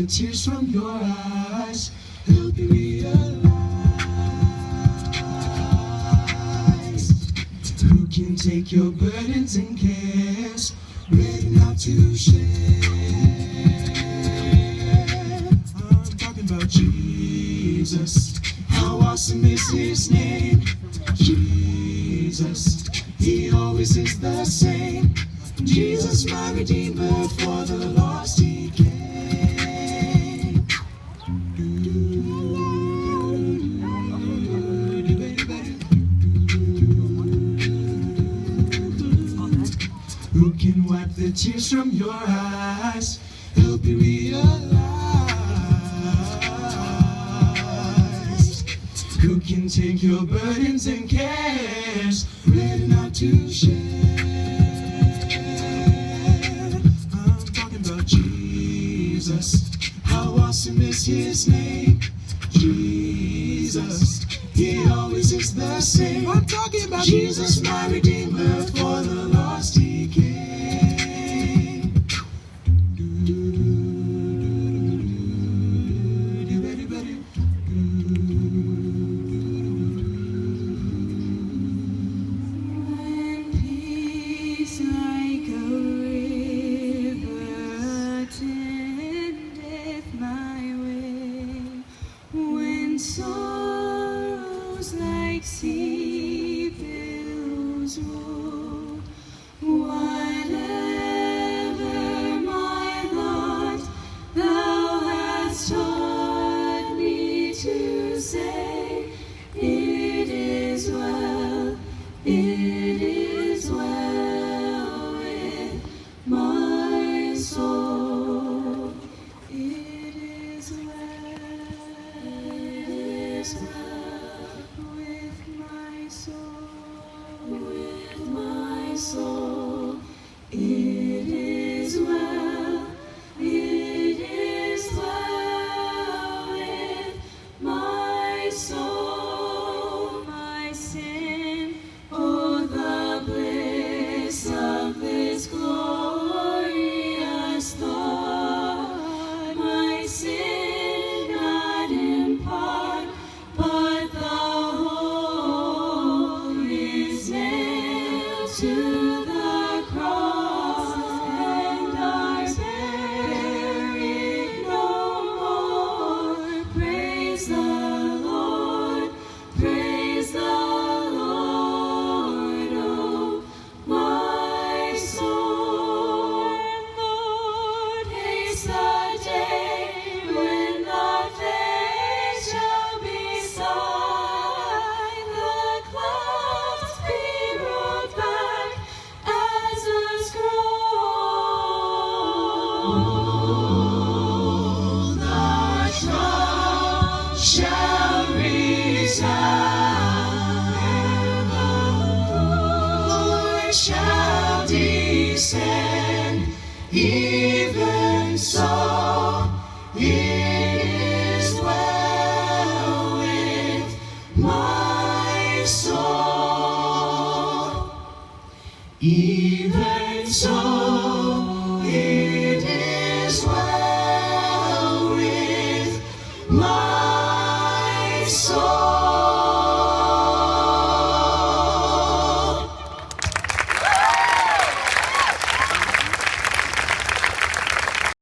the tears from your eyes, help you realize who can take your burdens and cares, ready now to share. I'm talking about Jesus. How awesome is his name? Jesus, he always is the same. Jesus, my Redeemer, for the lost he came. Who can wipe the tears from your eyes, help you realize who can take your burdens and cares, ready now to share. I'm talking about Jesus. How awesome is his name? Jesus, he always is the same. I'm talking about Jesus, my Redeemer, for the lost he came. Sorrows like sea billows roll, whatever my lot, thou hast taught me to say, it is well with my soul. It is well with my soul, with my soul. It is well with my soul. My sin, oh the bliss of this glorious thought. My sin not in part, but the whole is nailed to the cross, and I bear it no more. Praise the Lord, praise the Lord, oh my soul. Lord, haste the day when the face shall be sight, the clouds be rolled back as a scroll. The trump shall resound, and the Lord shall descend. Even so, it is well with my soul. Even so, it is well with my soul.